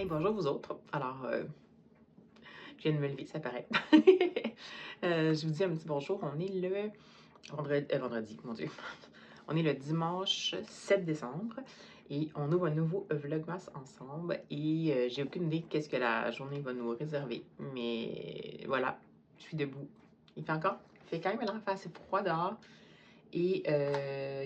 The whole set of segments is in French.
Hey, bonjour vous autres. Alors, je viens de me lever, ça paraît. Je vous dis un petit bonjour. On est le vendredi, mon Dieu. On est le dimanche 7 décembre et on ouvre un nouveau Vlogmas ensemble et j'ai aucune idée de qu'est-ce que la journée va nous réserver. Mais voilà, je suis debout. Il fait quand même l'air assez froid dehors et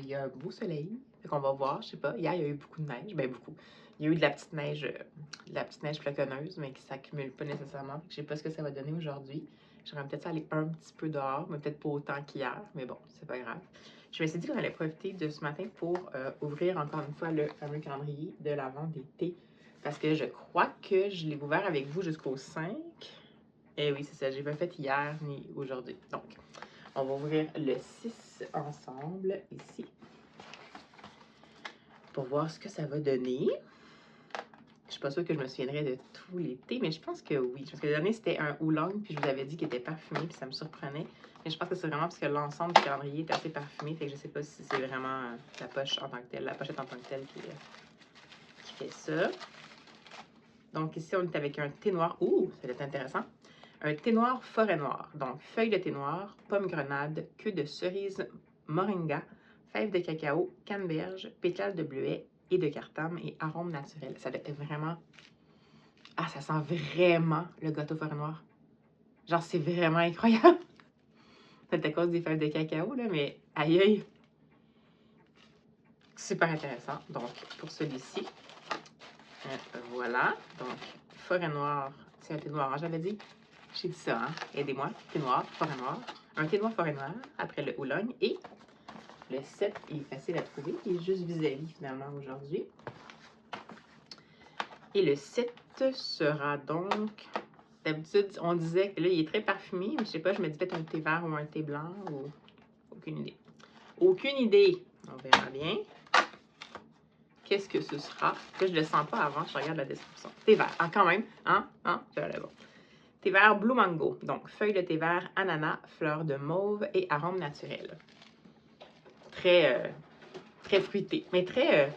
il y a un beau soleil. Fait qu'on va voir, je sais pas. Hier, il y a eu beaucoup de neige. Ben, beaucoup. Il y a eu de la petite neige floconneuse, mais qui s'accumule pas nécessairement. Fait que je sais pas ce que ça va donner aujourd'hui. J'aimerais peut-être aller un petit peu dehors, mais peut-être pas autant qu'hier. Mais bon, c'est pas grave. Je me suis dit qu'on allait profiter de ce matin pour ouvrir encore une fois le fameux calendrier de l'Avent d'été. Parce que je crois que je l'ai ouvert avec vous jusqu'au 5. Eh oui, c'est ça. J'ai pas fait hier ni aujourd'hui. Donc, on va ouvrir le 6 ensemble ici pour voir ce que ça va donner. Je suis pas sûre que je me souviendrai de tous les thés, mais je pense que oui. Parce que le dernier, c'était un oolong, puis je vous avais dit qu'il était parfumé, puis ça me surprenait. Mais je pense que c'est vraiment parce que l'ensemble du calendrier est assez parfumé, fait que je sais pas si c'est vraiment la poche en tant que telle, la pochette en tant que telle qui fait ça. Donc ici, on est avec un thé noir. Ouh, ça va être intéressant. Un thé noir forêt noire. Donc, feuille de thé noir, pomme grenade, queue de cerise moringa, fèves de cacao, canneberge, pétales de bleuet et de cartame et arômes naturels. Ça doit être vraiment... Ah, ça sent vraiment le gâteau forêt noire. Genre, c'est vraiment incroyable. C'est à cause des fèves de cacao, là, mais aïe aïe. Super intéressant. Donc, pour celui-ci, voilà. Donc, forêt noire, c'est un thé noir, hein, j'avais dit. J'ai dit ça, hein? Aidez-moi. Thé noir, forêt noire. Un thé noir, forêt noire, après le oolong. Et le 7 est facile à trouver. Il est juste vis-à-vis, finalement, aujourd'hui. Et le 7 sera donc... D'habitude, on disait que là, il est très parfumé, mais je sais pas, je me dis peut-être un thé vert ou un thé blanc ou... Aucune idée. Aucune idée. On verra bien. Qu'est-ce que ce sera? Là, je le sens pas avant, je regarde la description. Thé vert. Ah, quand même. Hein? Je vais aller voir. Thé vert Blue Mango. Donc, feuilles de thé vert, ananas, fleurs de mauve et arômes naturels. Très, très fruité. Mais très...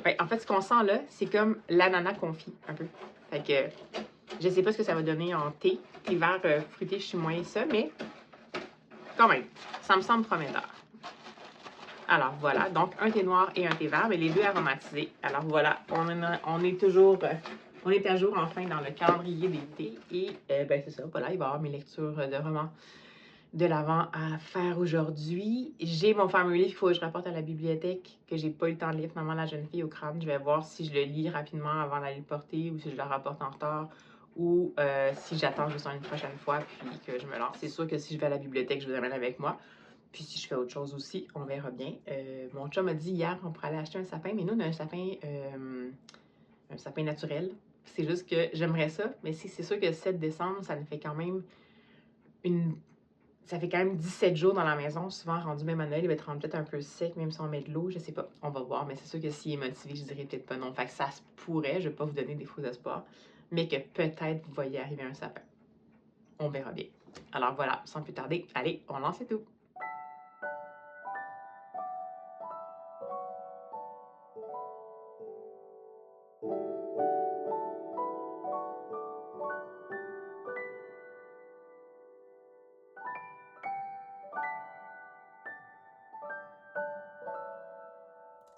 ouais, en fait, ce qu'on sent là, c'est comme l'ananas confit, un peu. Fait que, je sais pas ce que ça va donner en thé. Thé vert fruité, je suis moins ça, mais quand même, ça me semble prometteur. Alors voilà, donc un thé noir et un thé vert, mais les deux aromatisés. Alors voilà, on est toujours, on est à jour enfin dans le calendrier des thés. Et ben c'est ça, voilà, il va y avoir mes lectures de romans de l'Avent à faire aujourd'hui. J'ai mon fameux livre qu'il faut que je rapporte à la bibliothèque, que j'ai pas eu le temps de lire, finalement, La jeune fille au crâne. Je vais voir si je le lis rapidement avant d'aller le porter ou si je le rapporte en retard ou si j'attends juste une prochaine fois puis que je me lance. C'est sûr que si je vais à la bibliothèque, je vous amène avec moi. Puis si je fais autre chose aussi, on verra bien. Mon chum m'a dit hier qu'on pourrait aller acheter un sapin, mais nous, on a un sapin naturel. C'est juste que j'aimerais ça, mais si c'est sûr que 7 décembre, ça nous fait quand même ça fait quand même 17 jours dans la maison, souvent rendu même à Noël, il va être rendu peut-être un peu sec, même si on met de l'eau, je sais pas, on va voir, mais c'est sûr que s'il est motivé, je dirais peut-être pas non. Fait que ça se pourrait, je vais pas vous donner des faux espoirs, mais que peut-être vous voyez arriver un sapin. On verra bien. Alors voilà, sans plus tarder, allez, on lance tout.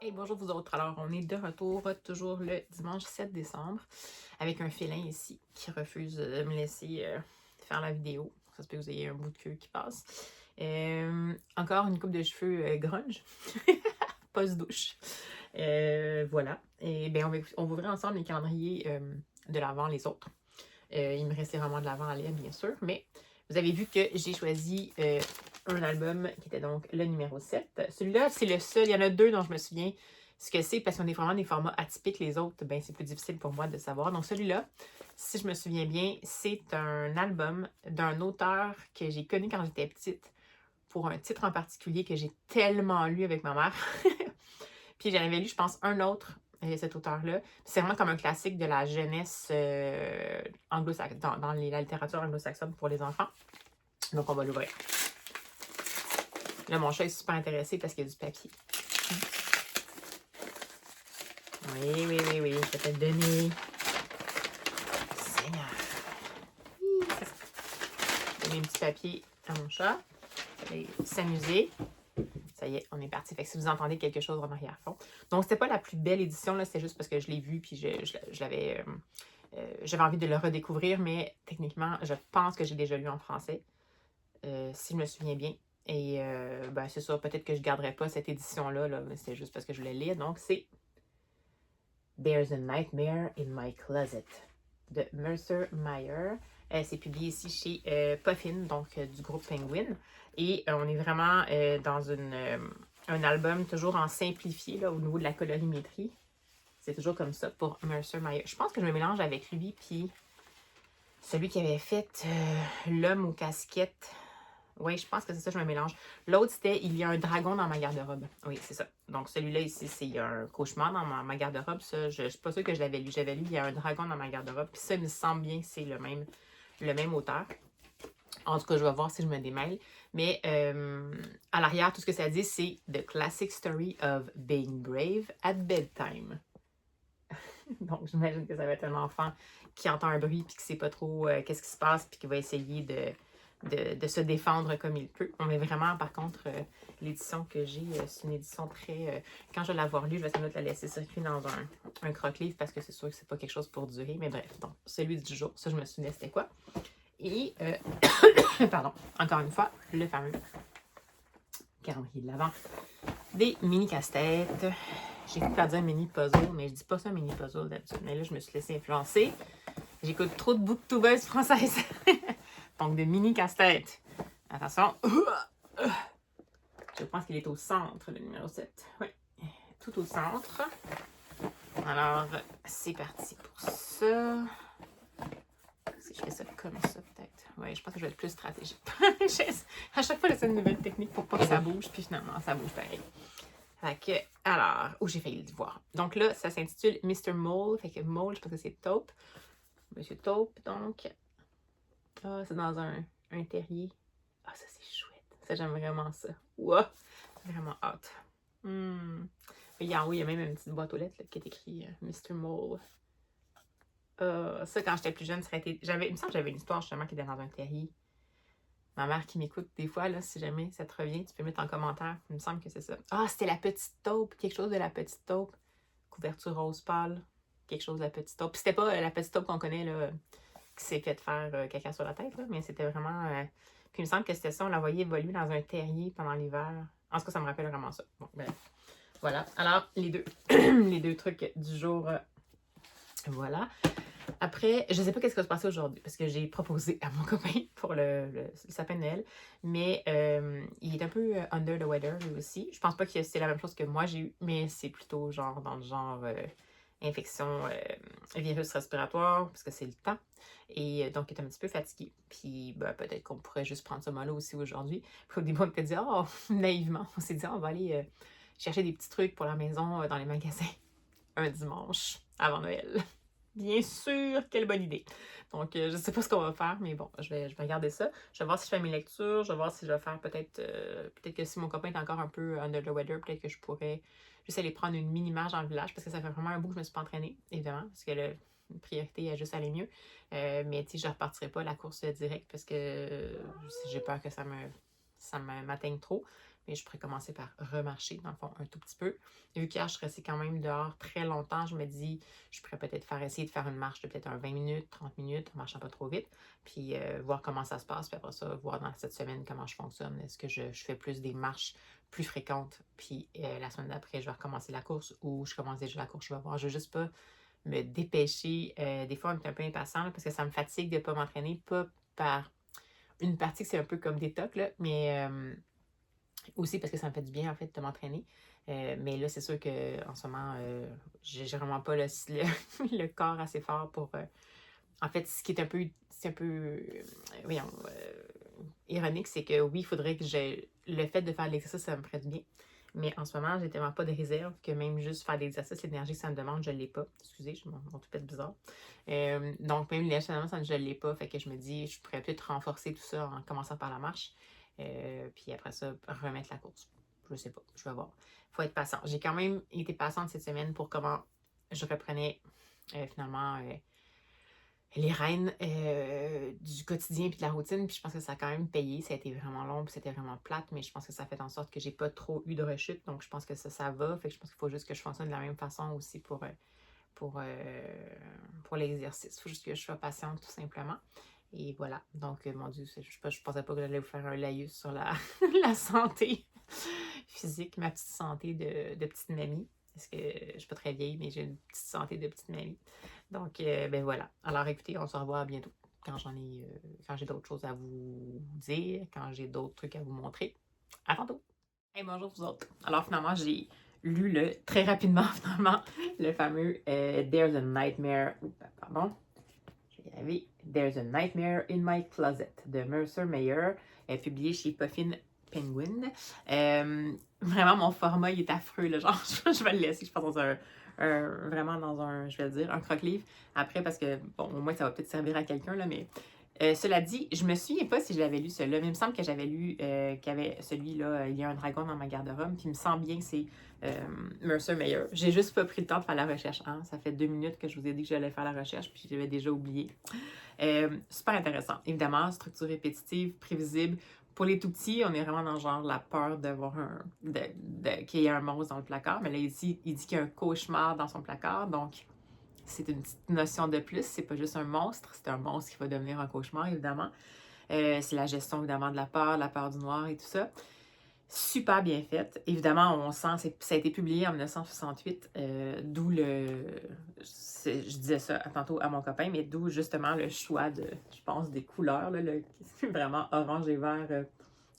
Hey, bonjour vous autres. Alors, on est de retour toujours le dimanche 7 décembre avec un félin ici qui refuse de me laisser faire la vidéo. Ça se peut que vous ayez un bout de queue qui passe. Encore une coupe de cheveux grunge. Post-douche. Voilà. Et bien, on va ouvrir ensemble les calendriers de l'Avent, les autres. Il me restait vraiment de l'Avent à lire, bien sûr, mais vous avez vu que j'ai choisi un album qui était donc le numéro 7. Celui-là, c'est le seul. Il y en a deux dont je me souviens ce que c'est parce qu'on est vraiment des formats atypiques. Les autres, ben, c'est plus difficile pour moi de savoir. Donc, celui-là, si je me souviens bien, c'est un album d'un auteur que j'ai connu quand j'étais petite pour un titre en particulier que j'ai tellement lu avec ma mère. Puis j'en avais lu, je pense, un autre, cet auteur-là. C'est vraiment comme un classique de la jeunesse anglo-saxonne, dans la littérature anglo-saxonne pour les enfants. Donc, on va l'ouvrir. Là, mon chat est super intéressé parce qu'il y a du papier. Oui, je vais te le donner. mes petits papiers à mon chat. Allez s'amuser. Ça y est, on est parti. Fait que si vous entendez quelque chose en arrière-fond. Donc, c'était pas la plus belle édition, là. C'était juste parce que je l'ai vu puis j'avais envie de le redécouvrir, mais techniquement, je pense que j'ai déjà lu en français, si je me souviens bien. Et ben, c'est ça, peut-être que je ne garderai pas cette édition-là, là, mais c'était juste parce que je voulais lire. Donc, c'est There's a Nightmare in My Closet de Mercer Meyer. C'est publié ici chez Puffin, donc du groupe Penguin. Et on est vraiment dans un album toujours en simplifié là, au niveau de la colorimétrie. C'est toujours comme ça pour Mercer Meyer. Je pense que je me mélange avec lui, puis celui qui avait fait L'homme aux casquettes. Oui, je pense que c'est ça, je me mélange. L'autre, c'était Il y a un dragon dans ma garde-robe. Oui, c'est ça. Donc, celui-là ici, c'est Il y a un cauchemar dans ma garde-robe. Ça, je ne suis pas sûre que je l'avais lu. J'avais lu Il y a un dragon dans ma garde-robe. Puis ça, il me semble bien que c'est le même auteur. En tout cas, je vais voir si je me démêle. Mais à l'arrière, tout ce que ça dit, c'est The Classic Story of Being Brave at Bedtime. Donc, j'imagine que ça va être un enfant qui entend un bruit puis qui ne sait pas trop qu'est-ce qui se passe puis qui va essayer de se défendre comme il peut. On met vraiment, par contre, l'édition que j'ai, c'est une édition très... quand je vais l'avoir lue, je vais sans doute la laisser circuler dans un croque-livre parce que c'est sûr que c'est pas quelque chose pour durer. Mais bref, donc, celui du jour, ça, je me souvenais c'était quoi. Et, pardon, encore une fois, le fameux calendrier de l'Avent. Des mini casse-têtes. J'ai cru dire mini puzzle, mais je dis pas ça mini puzzle d'habitude. Mais là, je me suis laissée influencer. J'écoute trop de booktubeuses françaises. Donc, de mini casse-tête. Attention. Je pense qu'il est au centre, le numéro 7. Oui, tout au centre. Alors, c'est parti pour ça. Si je fais ça comme ça, peut-être. Oui, je pense que je vais être plus stratégique. À chaque fois, j'essaie une nouvelle technique pour pas que ça bouge, puis finalement, ça bouge pareil. Fait que, alors, j'ai failli le voir. Donc là, ça s'intitule Mr. Mole. Fait que Mole, je pense que c'est Taupe. Monsieur Taupe, donc. Ah, c'est dans un terrier. Ah, ça, c'est chouette. Ça, j'aime vraiment ça. Wow! Vraiment hâte. Il y a même une petite boîte aux lettres là, qui est écrit Mr. Mole. Ça, quand j'étais plus jeune, ça aurait été... il me semble que j'avais une histoire justement qui était dans un terrier. Ma mère qui m'écoute des fois, là, si jamais ça te revient, tu peux mettre en commentaire. Il me semble que c'est ça. Ah, c'était la petite taupe. Quelque chose de la petite taupe. Couverture rose pâle. Quelque chose de la petite taupe. Puis c'était pas la petite taupe qu'on connaît, là, qui s'est fait faire caca sur la tête, là, mais c'était vraiment... Puis il me semble que c'était ça, on la voyait évoluer dans un terrier pendant l'hiver. En tout cas, ça me rappelle vraiment ça. Bon, bref. Voilà. Alors, les deux, les deux trucs du jour, voilà. Après, je ne sais pas qu'est-ce qui va se passer aujourd'hui, parce que j'ai proposé à mon copain pour le sapin de Noël, mais il est un peu under the weather, lui aussi. Je pense pas que c'est la même chose que moi j'ai eu, mais c'est plutôt genre dans le genre infection virus respiratoire, parce que c'est le temps. Et donc, il est un petit peu fatigué. Puis, ben, peut-être qu'on pourrait juste prendre ce mot-là aussi aujourd'hui. Puis au début, on était dit, oh, naïvement, on s'est dit, on va aller chercher des petits trucs pour la maison dans les magasins un dimanche avant Noël. Bien sûr, quelle bonne idée. Donc, je ne sais pas ce qu'on va faire, mais bon, je vais regarder ça. Je vais voir si je fais mes lectures. Je vais voir si je vais faire peut-être que si mon copain est encore un peu under the weather, peut-être que je pourrais juste aller prendre une mini-marche dans le village parce que ça fait vraiment un bout que je ne me suis pas entraînée, évidemment, parce que la priorité est juste aller mieux. Mais tu sais, je ne repartirai pas la course directe parce que j'ai peur que ça m'atteigne trop. Mais je pourrais commencer par remarcher, dans le fond, un tout petit peu. Et vu qu'hier, je suis restée quand même dehors très longtemps, je me dis, je pourrais peut-être essayer de faire une marche de peut-être un 20 minutes, 30 minutes, en marchant pas trop vite, puis voir comment ça se passe, puis après ça, voir dans cette semaine comment je fonctionne. Est-ce que je fais plus des marches plus fréquentes, puis la semaine d'après, je vais recommencer la course, ou je commence déjà la course, je vais voir. Je veux juste pas me dépêcher. Des fois, on est un peu impatient, là, parce que ça me fatigue de ne pas m'entraîner, pas par une partie que c'est un peu comme des tocs, là, mais... aussi parce que ça me fait du bien, en fait, de m'entraîner. Mais là, c'est sûr qu'en ce moment, j'ai vraiment pas le corps assez fort pour... en fait, ce qui est un peu... voyons, ironique, c'est que oui, il faudrait que le fait de faire de l'exercice, ça me ferait du bien. Mais en ce moment, j'ai tellement pas de réserve que même juste faire de l'exercice, l'énergie que ça me demande, je l'ai pas. Excusez, mon toupette bizarre. Donc, même l'énergie, je l'ai pas. Fait que je me dis, je pourrais peut-être renforcer tout ça en commençant par la marche. Puis après ça, remettre la course. Je sais pas, je vais voir. Il faut être patient. J'ai quand même été patiente cette semaine pour comment je reprenais finalement les rênes du quotidien puis de la routine. Puis je pense que ça a quand même payé. Ça a été vraiment long puis c'était vraiment plate, mais je pense que ça fait en sorte que j'ai pas trop eu de rechute. Donc je pense que ça va. Fait que je pense qu'il faut juste que je fonctionne de la même façon aussi pour, pour l'exercice. Il faut juste que je sois patiente tout simplement. Et voilà. Donc, mon Dieu, je pensais pas que j'allais vous faire un laïus sur la, la santé physique, ma petite santé de petite mamie. Parce que je suis pas très vieille, mais j'ai une petite santé de petite mamie. Donc, ben voilà. Alors, écoutez, on se revoit bientôt quand quand j'ai d'autres choses à vous dire, quand j'ai d'autres trucs à vous montrer. À tantôt! Hey, bonjour vous autres. Alors, finalement, j'ai lu très rapidement, finalement, le fameux There's a Nightmare. Pardon. Je vais y arriver. There's a Nightmare in My Closet de Mercer Mayer, publié chez Puffin Penguin. Vraiment, mon format, il est affreux. Là, genre, je vais le laisser, je pense, vraiment dans un, je vais le dire, un croque-livre. Après, parce que, bon, au moins, ça va peut-être servir à quelqu'un, là, mais cela dit, je me souviens pas si je l'avais lu celui-là, mais il me semble que j'avais lu qu'il y avait celui-là, Il y a un dragon dans ma garde-robe, puis il me semble bien que c'est Mercer Mayer. J'ai juste pas pris le temps de faire la recherche. Hein? Ça fait 2 minutes que je vous ai dit que j'allais faire la recherche, puis j'avais déjà oublié. Super intéressant. Évidemment, structure répétitive, prévisible. Pour les tout petits, on est vraiment dans genre la peur d'avoir qu'il y ait un monstre dans le placard. Mais là, il dit qu'il y a un cauchemar dans son placard. Donc, c'est une petite notion de plus. C'est pas juste un monstre. C'est un monstre qui va devenir un cauchemar, évidemment. C'est la gestion, évidemment, de la peur du noir et tout ça. Super bien faite. Évidemment, on sent, ça a été publié en 1968, d'où je disais ça tantôt à mon copain, mais d'où justement le choix je pense, des couleurs, là, vraiment orange et vert,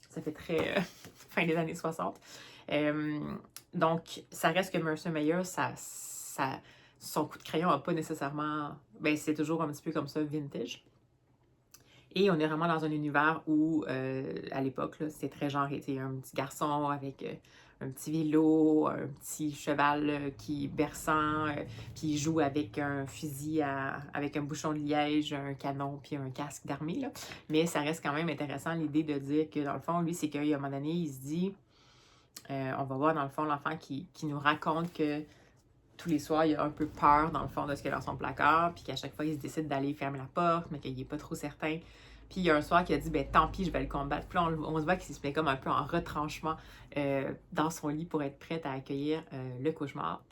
ça fait très fin des années 60. Donc, ça reste que Mercer Mayer, son coup de crayon n'a pas nécessairement, ben c'est toujours un petit peu comme ça, vintage. Et on est vraiment dans un univers où, à l'époque, c'est très genré. Il y a un petit garçon avec un petit vélo, un petit cheval qui berçant, puis il joue avec un fusil avec un bouchon de liège, un canon, puis un casque d'armée. Mais ça reste quand même intéressant l'idée de dire que, dans le fond, lui, c'est qu'à un moment donné, il se dit, on va voir, dans le fond, l'enfant qui nous raconte que tous les soirs, il a un peu peur, dans le fond, de ce qu'il y a dans son placard, puis qu'à chaque fois, il se décide d'aller fermer la porte, mais qu'il n'est pas trop certain. Puis il y a un soir qui a dit, ben tant pis, je vais le combattre. Puis là, on se voit qu'il se met comme un peu en retranchement dans son lit pour être prête à accueillir le cauchemar.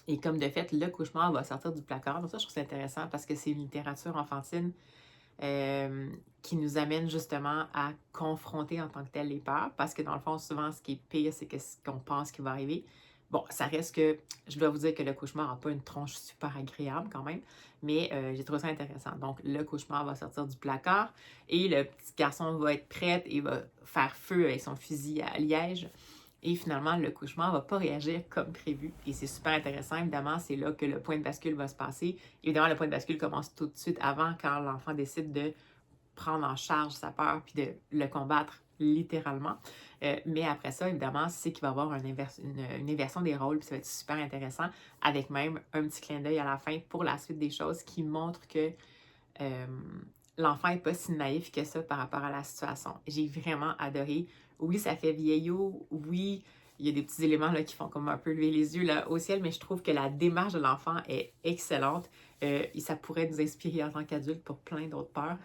Et comme de fait, le cauchemar va sortir du placard. Donc ça, je trouve ça intéressant parce que c'est une littérature enfantine qui nous amène justement à confronter en tant que tel les peurs. Parce que dans le fond, souvent, ce qui est pire, c'est que ce qu'on pense qui va arriver. Bon, ça reste que, je dois vous dire que le cauchemar n'a pas une tronche super agréable quand même, mais j'ai trouvé ça intéressant. Donc, le cauchemar va sortir du placard et le petit garçon va être prêt et va faire feu avec son fusil à liège. Et finalement, le cauchemar ne va pas réagir comme prévu. Et c'est super intéressant. Évidemment, c'est là que le point de bascule va se passer. Évidemment, le point de bascule commence tout de suite avant, quand l'enfant décide de prendre en charge sa peur puis de le combattre littéralement. Mais après ça, évidemment, c'est qu'il va y avoir une inversion des rôles, puis ça va être super intéressant, avec même un petit clin d'œil à la fin pour la suite des choses qui montre que l'enfant n'est pas si naïf que ça par rapport à la situation. J'ai vraiment adoré. Oui, ça fait vieillot. Oui, il y a des petits éléments là, qui font comme un peu lever les yeux là, au ciel, mais je trouve que la démarche de l'enfant est excellente. Et ça pourrait nous inspirer en tant qu'adulte pour plein d'autres peurs.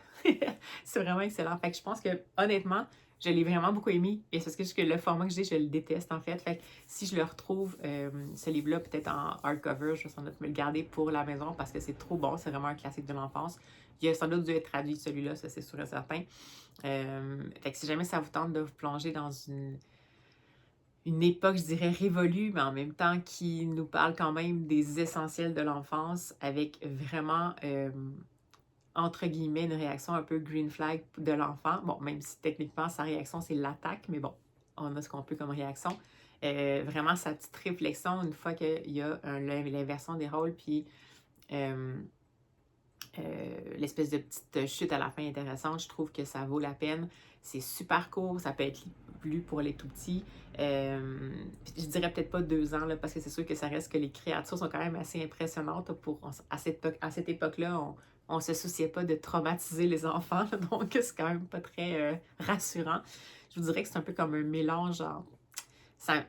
C'est vraiment excellent. Fait que je pense que, honnêtement, je l'ai vraiment beaucoup aimé. Et c'est parce que le format que j'ai, je le déteste en fait. Fait que si je le retrouve, ce livre-là, peut-être en hardcover, je vais sans doute me le garder pour la maison parce que c'est trop bon. C'est vraiment un classique de l'enfance. Il a sans doute dû être traduit celui-là, ça c'est sûr et certain. Fait que si jamais ça vous tente de vous plonger dans une époque, je dirais, révolue, mais en même temps qui nous parle quand même des essentiels de l'enfance avec vraiment, entre guillemets, une réaction un peu green flag de l'enfant. Bon, même si techniquement, sa réaction, c'est l'attaque, mais bon, on a ce qu'on peut comme réaction. Vraiment, sa petite réflexion, une fois qu'il y a l'inversion des rôles, puis l'espèce de petite chute à la fin intéressante, je trouve que ça vaut la peine. C'est super court, ça peut être lu pour les tout petits. Je dirais peut-être pas 2 ans, là, parce que c'est sûr que ça reste que les créatures sont quand même assez impressionnantes. À cette époque-là, on se souciait pas de traumatiser les enfants, donc c'est quand même pas très rassurant. Je vous dirais que c'est un peu comme un mélange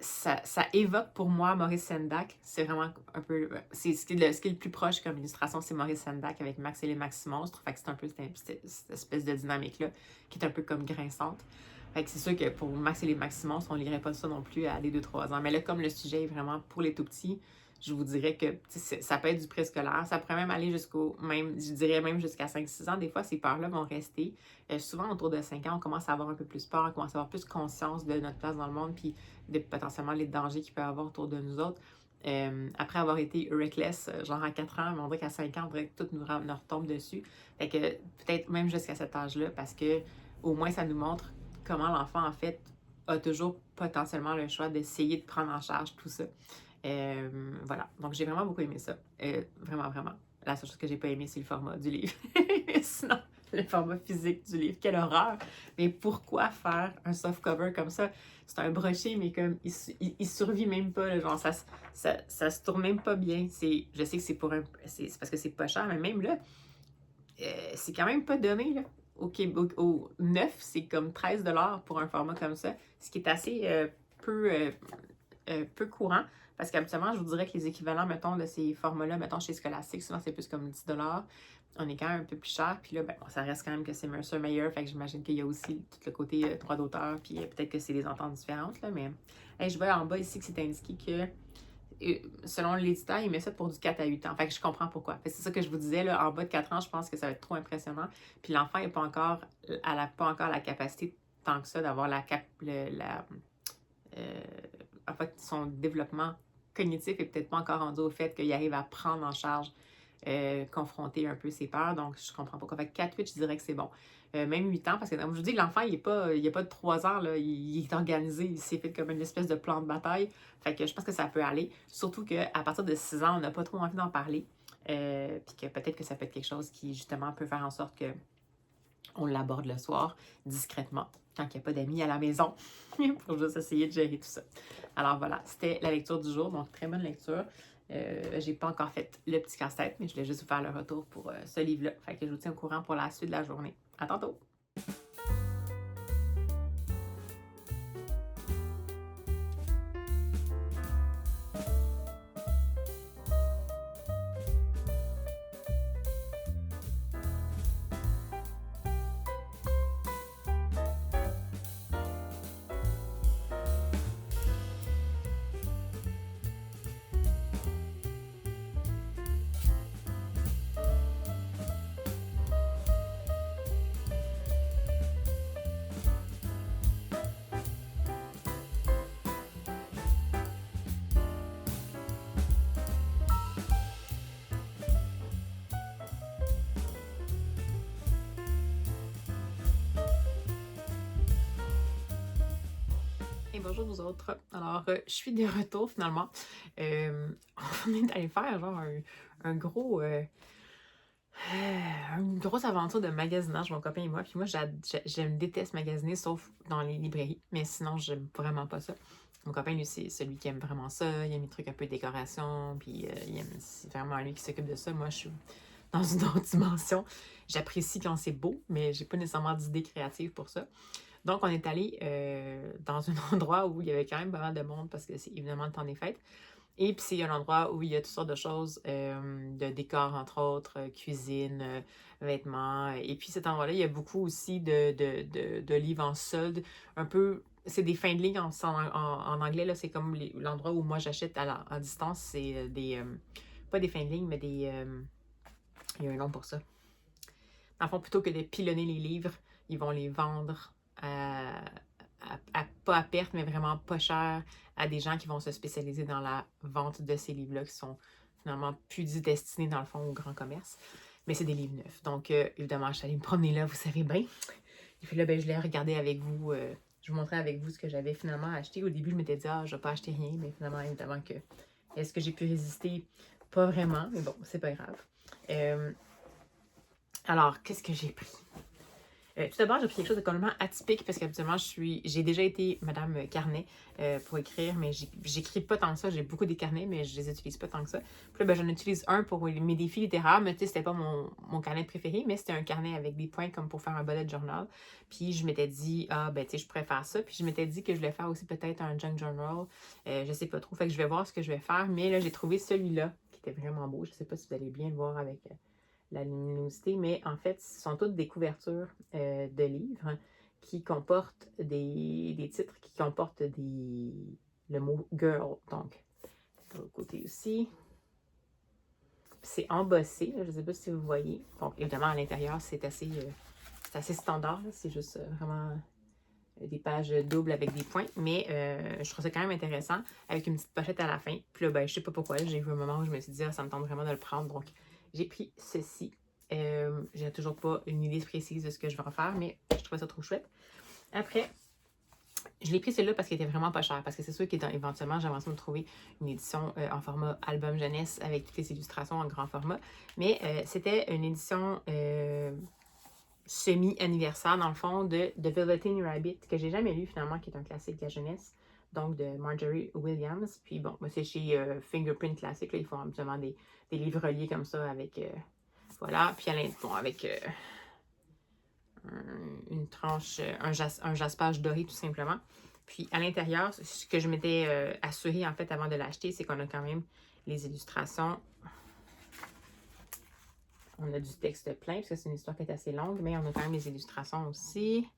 ça évoque pour moi Maurice Sendak. C'est vraiment un peu... ce qui est le plus proche comme illustration, c'est Maurice Sendak avec Max et les Maximonstres. Fait que c'est un peu cette espèce de dynamique-là qui est un peu comme grinçante. Fait que c'est sûr que pour Max et les Maximonstres, on lirait pas ça non plus à des 2-3 ans. Mais là, comme le sujet est vraiment pour les tout petits, je vous dirais que ça peut être du préscolaire. Ça pourrait même aller je dirais même jusqu'à 5-6 ans. Des fois, ces peurs-là vont rester. Souvent, autour de 5 ans, on commence à avoir un peu plus peur, on commence à avoir plus conscience de notre place dans le monde, puis de potentiellement les dangers qu'il peut y avoir autour de nous autres. Après avoir été reckless, genre à 4 ans, mais on dirait qu'à 5 ans, on dirait que tout nous retombe dessus. Fait que peut-être même jusqu'à cet âge-là, parce que au moins, ça nous montre comment l'enfant, en fait, a toujours potentiellement le choix d'essayer de prendre en charge tout ça. Voilà. Donc, j'ai vraiment beaucoup aimé ça. Vraiment, vraiment. La seule chose que j'ai pas aimé, c'est le format du livre. Sinon, le format physique du livre. Quelle horreur! Mais pourquoi faire un soft cover comme ça? C'est un broché, mais comme il survit même pas. Là, genre, ça se tourne même pas bien. Je sais que c'est c'est parce que c'est pas cher, mais même là, c'est quand même pas donné. Là. Au neuf, c'est comme 13$ pour un format comme ça, ce qui est assez peu courant. Parce qu'habituellement, je vous dirais que les équivalents, mettons, de ces formats-là, mettons, chez Scholastic, souvent, c'est plus comme 10$. On est quand même un peu plus cher. Puis là, ben, ça reste quand même que c'est Mercer Meyer. Fait que j'imagine qu'il y a aussi tout le côté droit d'auteur. Puis peut-être que c'est des ententes différentes, là. Mais je vois en bas ici que c'est indiqué que, selon l'éditeur, il met ça pour du 4 à 8 ans. Fait que je comprends pourquoi. C'est ça que je vous disais, là, en bas de 4 ans, je pense que ça va être trop impressionnant. Puis l'enfant elle n'a pas encore la capacité tant que ça d'avoir en fait, son développement cognitif est peut-être pas encore rendu au fait qu'il arrive à prendre en charge, confronter un peu ses peurs. Donc, je comprends pas. Fait que 4-8, je dirais que c'est bon. Même 8 ans, parce que comme je vous dis, l'enfant, il n'y a pas de 3 heures, là, il est organisé, il s'est fait comme une espèce de plan de bataille. Fait que je pense que ça peut aller. Surtout qu'à partir de 6 ans, on n'a pas trop envie d'en parler. Puis que peut-être que ça peut être quelque chose qui, justement, peut faire en sorte que on l'aborde le soir, discrètement, quand il n'y a pas d'amis à la maison, pour juste essayer de gérer tout ça. Alors voilà, c'était la lecture du jour, donc très bonne lecture. J'ai pas encore fait le petit casse-tête, mais je voulais juste vous faire le retour pour ce livre-là. Fait que je vous tiens au courant pour la suite de la journée. À tantôt! Et bonjour vous autres. Alors, je suis de retour finalement. On est allé faire genre un gros... une grosse aventure de magasinage, mon copain et moi. Puis moi, j'aime déteste magasiner, sauf dans les librairies. Mais sinon, j'aime vraiment pas ça. Mon copain, lui, c'est celui qui aime vraiment ça. Il aime les trucs un peu de décoration. Puis c'est vraiment lui qui s'occupe de ça. Moi, je suis dans une autre dimension. J'apprécie quand c'est beau, mais j'ai pas nécessairement d'idées créatives pour ça. Donc, on est allé dans un endroit où il y avait quand même pas mal de monde parce que c'est évidemment le temps des fêtes. Et puis, c'est un endroit où il y a toutes sortes de choses, de décors, entre autres, cuisine, vêtements. Et puis, cet endroit-là, il y a beaucoup aussi de livres en solde. Un peu, c'est des fins de ligne en anglais, là. C'est comme l'endroit où moi j'achète en distance. C'est pas des fins de ligne, mais des... il y a un nom pour ça. Dans le fond, plutôt que de pilonner les livres, ils vont les vendre pas à perte, mais vraiment pas cher à des gens qui vont se spécialiser dans la vente de ces livres-là qui sont finalement plus destinés dans le fond au grand commerce. Mais c'est des livres neufs. Donc, évidemment, je suis allée me promener là, vous savez bien. Et puis là, ben, je l'ai regardé avec vous. Je vous montrais avec vous ce que j'avais finalement acheté. Au début, je m'étais dit, je vais pas acheter rien. Mais finalement, évidemment que est-ce que j'ai pu résister? Pas vraiment. Mais bon, c'est pas grave. Alors, qu'est-ce que j'ai pris? Tout d'abord, j'ai pris quelque chose de complètement atypique parce qu'habituellement, j'ai déjà été Madame Carnet pour écrire, mais j'écris pas tant que ça. J'ai beaucoup des carnets, mais je les utilise pas tant que ça. Puis là, ben, j'en utilise un pour mes défis littéraires, mais tu sais, c'était pas mon carnet préféré, mais c'était un carnet avec des points comme pour faire un bullet journal. Puis je m'étais dit, ah, ben, tu sais, je pourrais faire ça. Puis je m'étais dit que je voulais faire aussi peut-être un junk journal. Je sais pas trop. Fait que je vais voir ce que je vais faire. Mais là, j'ai trouvé celui-là qui était vraiment beau. Je sais pas si vous allez bien le voir avec la luminosité, mais en fait, ce sont toutes des couvertures de livres qui comportent des titres qui comportent le mot girl. Donc, de l'autre côté aussi. C'est embossé, là, je ne sais pas si vous voyez. Donc, évidemment, à l'intérieur, c'est assez standard. C'est juste vraiment des pages doubles avec des points. Mais je trouve ça quand même intéressant avec une petite pochette à la fin. Puis là, ben, je sais pas pourquoi. J'ai vu un moment où je me suis dit, ah, ça me tente vraiment de le prendre. Donc, j'ai pris ceci. J'ai toujours pas une idée précise de ce que je vais en faire, mais je trouvais ça trop chouette. Après, je l'ai pris celui-là parce qu'il était vraiment pas cher. Parce que c'est sûr qu'éventuellement, j'aimerais ça me trouver une édition en format album jeunesse avec toutes les illustrations en grand format. Mais c'était une édition semi-anniversaire, dans le fond, de Velveteen Rabbit, que j'ai jamais lu finalement, qui est un classique de la jeunesse. Donc, de Marjorie Williams. Puis bon, c'est chez Fingerprint Classic. Là, ils font absolument des livres reliés comme ça avec... voilà, puis avec une tranche, un jaspage doré tout simplement. Puis à l'intérieur, ce que je m'étais assurée en fait avant de l'acheter, c'est qu'on a quand même les illustrations. On a du texte plein, parce que c'est une histoire qui est assez longue, mais on a quand même les illustrations aussi.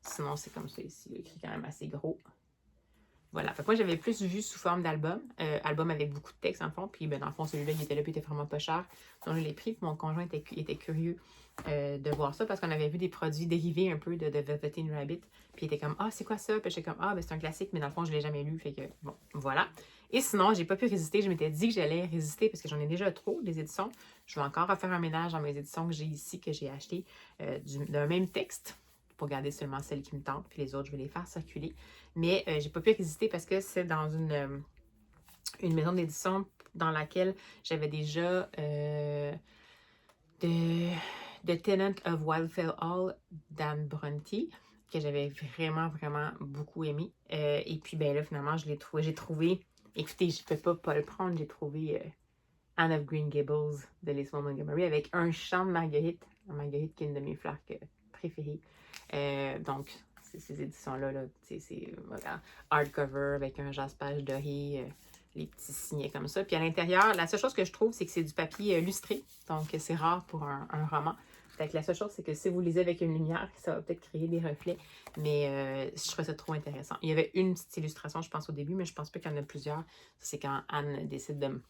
Sinon, c'est comme ça ici, écrit quand même assez gros. Voilà. Fait que moi, j'avais plus vu sous forme d'album. Album avec beaucoup de texte, en fond. Puis, ben, dans le fond, celui-là, il était là, puis il était vraiment pas cher. Donc, je l'ai pris. Puis, mon conjoint était curieux de voir ça parce qu'on avait vu des produits dérivés un peu de Velveteen Rabbit. Puis, il était comme, ah, c'est quoi ça? Puis, j'étais comme, ah, ben, c'est un classique, mais dans le fond, je l'ai jamais lu. Fait que, bon, voilà. Et sinon, j'ai pas pu résister. Je m'étais dit que j'allais résister parce que j'en ai déjà trop, des éditions. Je vais encore refaire un ménage dans mes éditions que j'ai ici, que j'ai achetées d'un même texte, pour garder seulement celles qui me tentent, puis les autres, je vais les faire circuler. Mais j'ai pas pu résister parce que c'est dans une maison d'édition dans laquelle j'avais déjà The Tenant of Wildfell Hall d'Anne Bronte, que j'avais vraiment, vraiment beaucoup aimé. Et puis, ben là, finalement, j'ai trouvé, écoutez, je peux pas le prendre, j'ai trouvé Anne of Green Gables de Lismore Montgomery avec un chant de Marguerite qui est une de mes fleurs préférées. Donc, ces éditions-là, là, c'est hardcover avec un jaspage doré, les petits signets comme ça. Puis à l'intérieur, la seule chose que je trouve, c'est que c'est du papier lustré. Donc, c'est rare pour un roman. Fait que la seule chose, c'est que si vous lisez avec une lumière, ça va peut-être créer des reflets. Mais je trouve ça trop intéressant. Il y avait une petite illustration, je pense, au début, mais je pense pas qu'il y en a plusieurs. C'est quand Anne décide de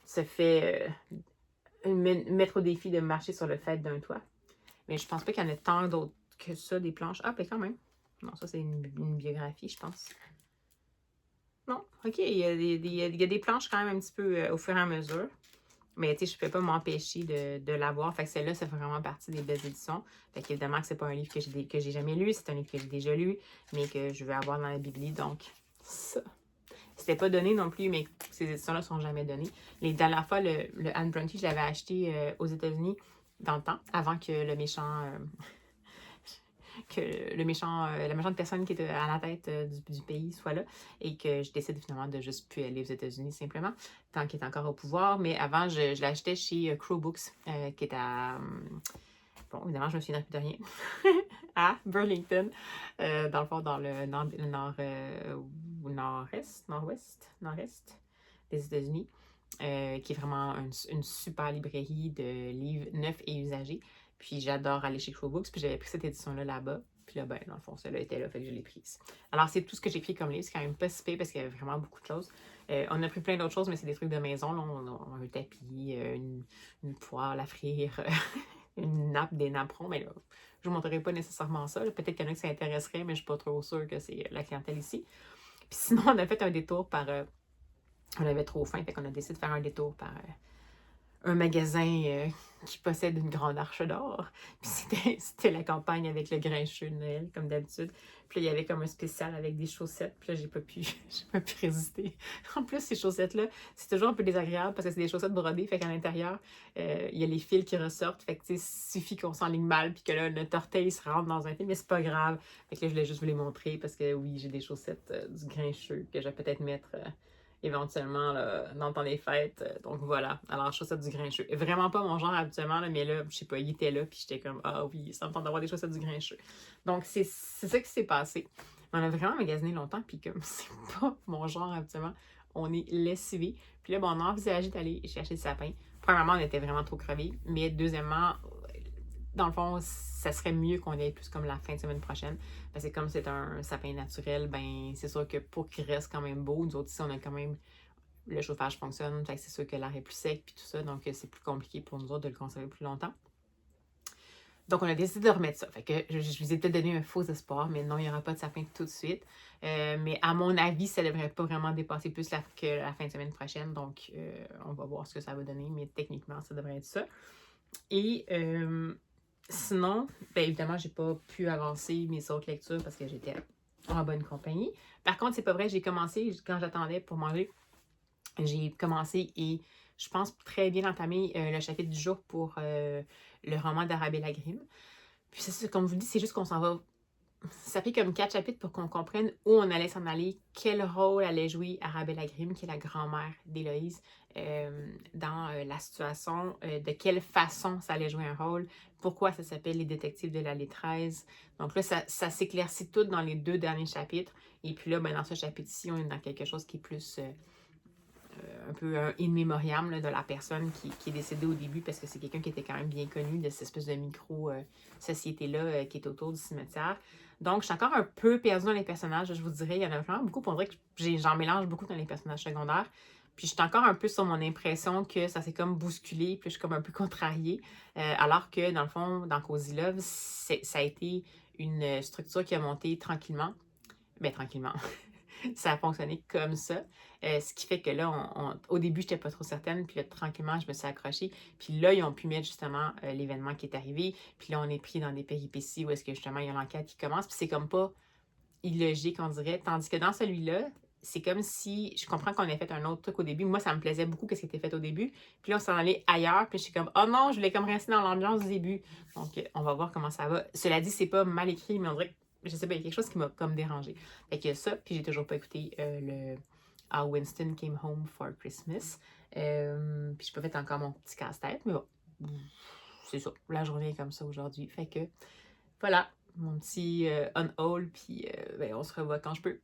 se fait mettre au défi de marcher sur le fait d'un toit. Mais je pense pas qu'il y en ait tant d'autres que ça, des planches. Ah, ben quand même. Non, ça, c'est une biographie, je pense. Non, ok, il y a des planches quand même un petit peu au fur et à mesure. Mais tu sais, je ne peux pas m'empêcher de l'avoir. Fait que celle-là, ça fait vraiment partie des belles éditions. Fait qu'évidemment que c'est pas un livre que j'ai jamais lu, c'est un livre que j'ai déjà lu, mais que je veux avoir dans la bibli. Donc, ça. C'était pas donné non plus, mais ces éditions-là sont jamais données. La dernière fois, le Anne Bronte, je l'avais acheté aux États-Unis dans le temps, avant que le méchant... la méchante personne qui était à la tête du pays soit là et que je décide finalement de juste plus aller aux États-Unis simplement, tant qu'il est encore au pouvoir. Mais avant, je l'achetais chez Crow Books, qui est à... bon, évidemment, je me souviens plus de rien. À Burlington, dans le fond, dans le nord-est des États-Unis, qui est vraiment une super librairie de livres neufs et usagés. Puis j'adore aller chez Crow Books, puis j'avais pris cette édition-là là-bas. Puis là, ben, dans le fond, celle-là était là, fait que je l'ai prise. Alors, c'est tout ce que j'ai pris comme livre. C'est quand même pas si pire parce qu'il y avait vraiment beaucoup de choses. On a pris plein d'autres choses, mais c'est des trucs de maison. Là. On a un tapis, une poêle à frire, une nappe, des napperons. Mais là, je ne vous montrerai pas nécessairement ça. Peut-être qu'il y en a qui s'intéresseraient, mais je ne suis pas trop sûre que c'est la clientèle ici. Puis sinon, on a fait un détour par... on avait trop faim, fait qu'on a décidé de faire un détour par... un magasin qui possède une grande arche d'or. Puis c'était la campagne avec le Grincheux de Noël, comme d'habitude. Puis là, il y avait comme un spécial avec des chaussettes. Puis là, j'ai pas pu résister. En plus, ces chaussettes-là, c'est toujours un peu désagréable parce que c'est des chaussettes brodées. Fait qu'à l'intérieur, il y a les fils qui ressortent. Fait que, tu sais, suffit qu'on s'enligne mal puis que là, notre orteil se rentre dans un fil. Mais c'est pas grave. Fait que là, je voulais juste vous les montrer parce que oui, j'ai des chaussettes du Grincheux que je vais peut-être mettre éventuellement là, dans le temps des fêtes. Donc voilà. Alors, chaussettes du Grincheux. Vraiment pas mon genre habituellement, là, mais là, je sais pas, il était là, puis j'étais comme, ah oui, ça me tente d'avoir des chaussettes du Grincheux. Donc, c'est ça qui s'est passé. On a vraiment magasiné longtemps, puis comme c'est pas mon genre habituellement, on est lessivé. Puis là, bon, on a envisagé d'aller chercher le sapin. Premièrement, on était vraiment trop crevés, mais deuxièmement, dans le fond, ça serait mieux qu'on aille plus comme la fin de semaine prochaine. Parce que comme c'est un sapin naturel, ben c'est sûr que pour qu'il reste quand même beau, nous autres ici, on a quand même le chauffage fonctionne, fait que c'est sûr que l'air est plus sec puis tout ça, donc c'est plus compliqué pour nous autres de le conserver plus longtemps. Donc, on a décidé de remettre ça. Fait que je vous ai peut-être donné un faux espoir, mais non, il n'y aura pas de sapin tout de suite. Mais à mon avis, ça ne devrait pas vraiment dépasser plus que la fin de semaine prochaine. Donc, on va voir ce que ça va donner, mais techniquement, ça devrait être ça. Et sinon, bien évidemment, j'ai pas pu avancer mes autres lectures parce que j'étais en bonne compagnie. Par contre, c'est pas vrai, j'ai commencé, quand j'attendais pour manger, j'ai commencé et je pense très bien entamer le chapitre du jour pour le roman d'Arabella Grimm. Puis c'est comme je vous dis, c'est juste qu'on s'en va. Ça fait comme 4 chapitres pour qu'on comprenne où on allait s'en aller, quel rôle allait jouer Arabella Grimm, qui est la grand-mère d'Héloïse, dans la situation, de quelle façon ça allait jouer un rôle, pourquoi ça s'appelle Les Détectives de l'allée 13. Donc là, ça s'éclaircit tout dans les 2 derniers chapitres. Et puis là, ben, dans ce chapitre-ci, on est dans quelque chose qui est plus un peu un in memoriam là, de la personne qui est décédée au début parce que c'est quelqu'un qui était quand même bien connu de cette espèce de micro-société-là qui est autour du cimetière. Donc, je suis encore un peu perdue dans les personnages, je vous dirais. Il y en a vraiment beaucoup. On dirait que j'en mélange beaucoup dans les personnages secondaires. Puis, je suis encore un peu sur mon impression que ça s'est comme bousculé, puis je suis comme un peu contrariée. Alors que, dans le fond, dans Cozy Love, ça a été une structure qui a monté tranquillement. Ben, tranquillement. Ça a fonctionné comme ça. Ce qui fait que là, au début, je n'étais pas trop certaine. Puis là, tranquillement, je me suis accrochée. Puis là, ils ont pu mettre justement l'événement qui est arrivé. Puis là, on est pris dans des péripéties où est-ce que justement, il y a l'enquête qui commence. Puis c'est comme pas illogique, on dirait. Tandis que dans celui-là, c'est comme si, je comprends qu'on ait fait un autre truc au début. Moi, ça me plaisait beaucoup que ce qui était fait au début. Puis là, on s'en allait ailleurs. Puis je suis comme, oh non, je voulais comme rester dans l'ambiance du début. Donc, on va voir comment ça va. Cela dit, c'est pas mal écrit, mais on dirait que je sais pas, il y a quelque chose qui m'a comme dérangé. Fait que ça, puis j'ai toujours pas écouté le How Winston Came Home for Christmas. Puis j'ai pas fait encore mon petit casse-tête, mais bon, c'est ça. La journée est comme ça aujourd'hui. Fait que voilà, mon petit on-haul, puis ben, on se revoit quand je peux.